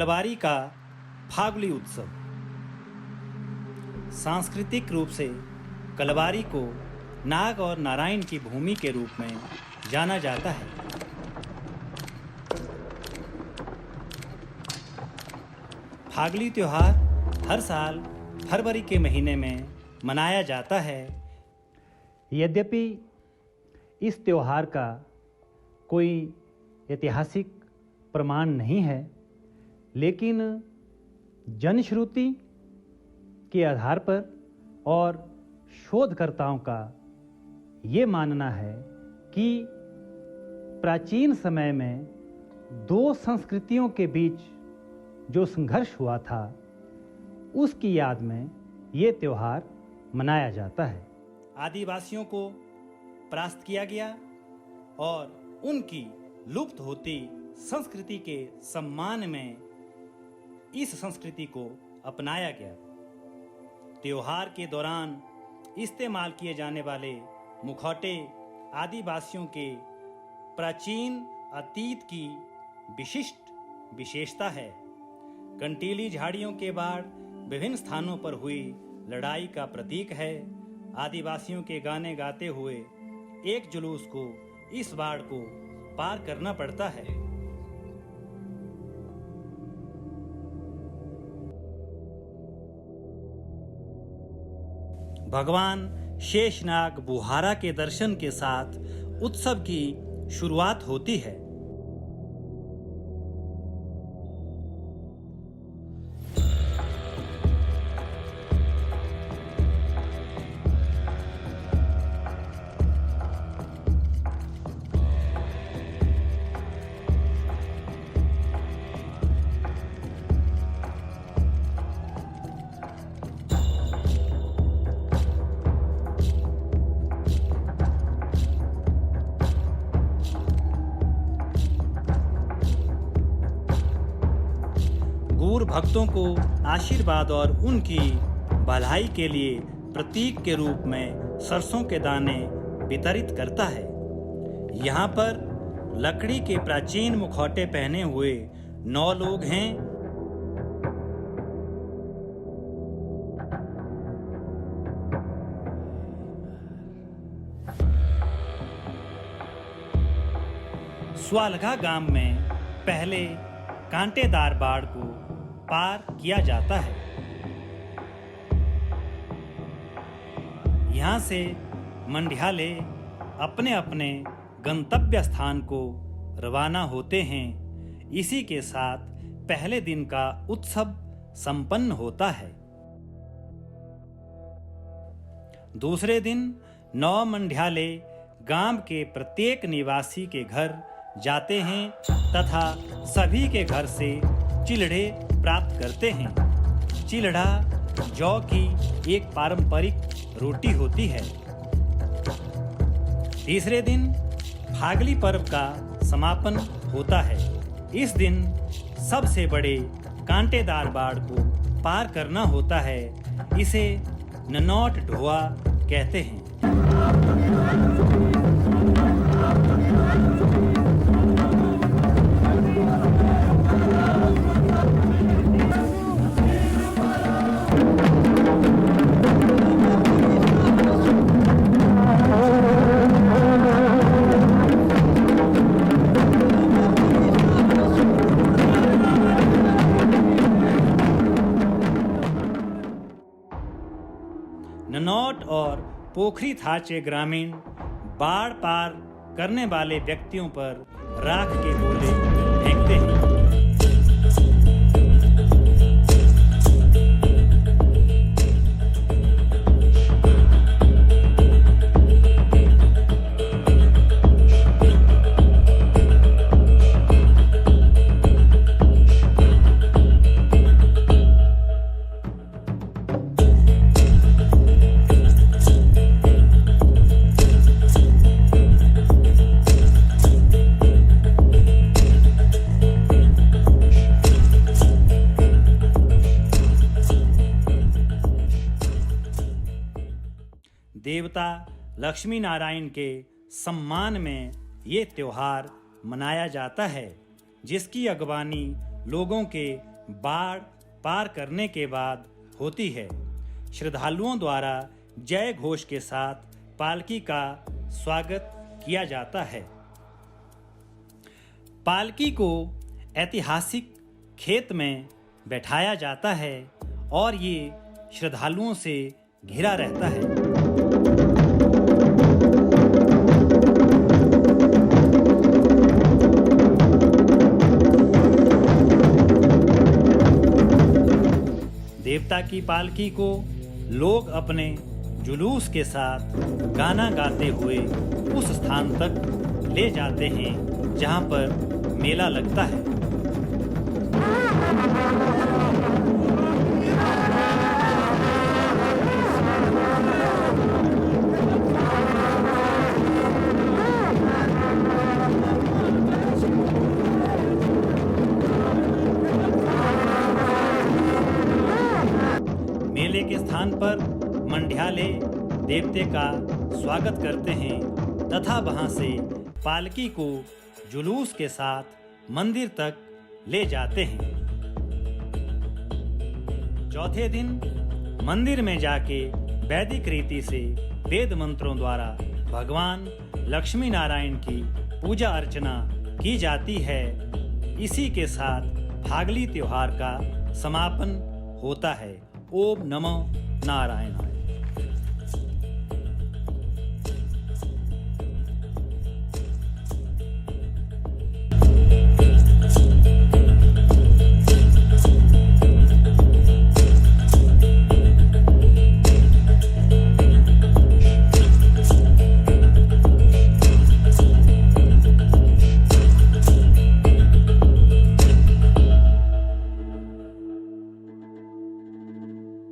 कलवारी का फागुली उत्सव। सांस्कृतिक रूप से कलवारी को नाग और नारायण की भूमि के रूप में जाना जाता है। फागुली त्योहार हर साल फरवरी के महीने में मनाया जाता है। यद्यपि इस त्योहार का कोई ऐतिहासिक प्रमाण नहीं है, लेकिन जनश्रुति के आधार पर और शोधकर्ताओं का ये मानना है कि प्राचीन समय में दो संस्कृतियों के बीच जो संघर्ष हुआ था, उसकी याद में ये त्योहार मनाया जाता है। आदिवासियों को परास्त किया गया और उनकी लुप्त होती संस्कृति के सम्मान में इस संस्कृति को अपनाया गया। त्योहार के दौरान इस्तेमाल किए जाने वाले मुखौटे आदिवासियों के प्राचीन अतीत की विशिष्ट विशेषता है। कंटीली झाड़ियों के बाढ़ विभिन्न स्थानों पर हुई लड़ाई का प्रतीक है। आदिवासियों के गाने गाते हुए एक जुलूस को इस बाढ़ को पार करना पड़ता है। भगवान शेषनाग बुहारा के दर्शन के साथ उत्सव की शुरुआत होती है। गूर भक्तों को आशीर्वाद और उनकी भलाई के लिए प्रतीक के रूप में सरसों के दाने वितरित करता है। यहाँ पर लकड़ी के प्राचीन मुखौटे पहने हुए 9 लोग हैं। स्वालघा गांव में पहले कांटेदार बाड़ को पार किया जाता है। यहाँ से मंडियाले अपने अपने गंतव्य स्थान को रवाना होते हैं। इसी के साथ पहले दिन का उत्सव संपन्न होता है। दूसरे दिन 9 मंडियाले गांव के प्रत्येक निवासी के घर जाते हैं तथा सभी के घर से चिलड़े प्राप्त करते हैं। चिलड़ा जौ की एक पारंपरिक रोटी होती है। तीसरे दिन फागली पर्व का समापन होता है। इस दिन सबसे बड़े कांटेदार बाड़ को पार करना होता है। इसे ननौट ढोआ कहते हैं। ननौट और पोखरी थाचे ग्रामीण बाढ़ पार करने वाले व्यक्तियों पर राख के गोले फेंकते हैं। देवता लक्ष्मी नारायण के सम्मान में ये त्योहार मनाया जाता है, जिसकी अगवानी लोगों के बाढ़ पार करने के बाद होती है। श्रद्धालुओं द्वारा जय घोष के साथ पालकी का स्वागत किया जाता है। पालकी को ऐतिहासिक खेत में बैठाया जाता है और ये श्रद्धालुओं से घिरा रहता है। देवता की पालकी को लोग अपने जुलूस के साथ गाना गाते हुए उस स्थान तक ले जाते हैं जहां पर मेला लगता है। मेले के स्थान पर मंड्याले देवते का स्वागत करते हैं तथा वहां से पालकी को जुलूस के साथ मंदिर तक ले जाते हैं। चौथे दिन मंदिर में जाके वैदिक रीति से वेद मंत्रों द्वारा भगवान लक्ष्मी नारायण की पूजा अर्चना की जाती है। इसी के साथ फागली त्योहार का समापन होता है। ओम नमो नारायणाय।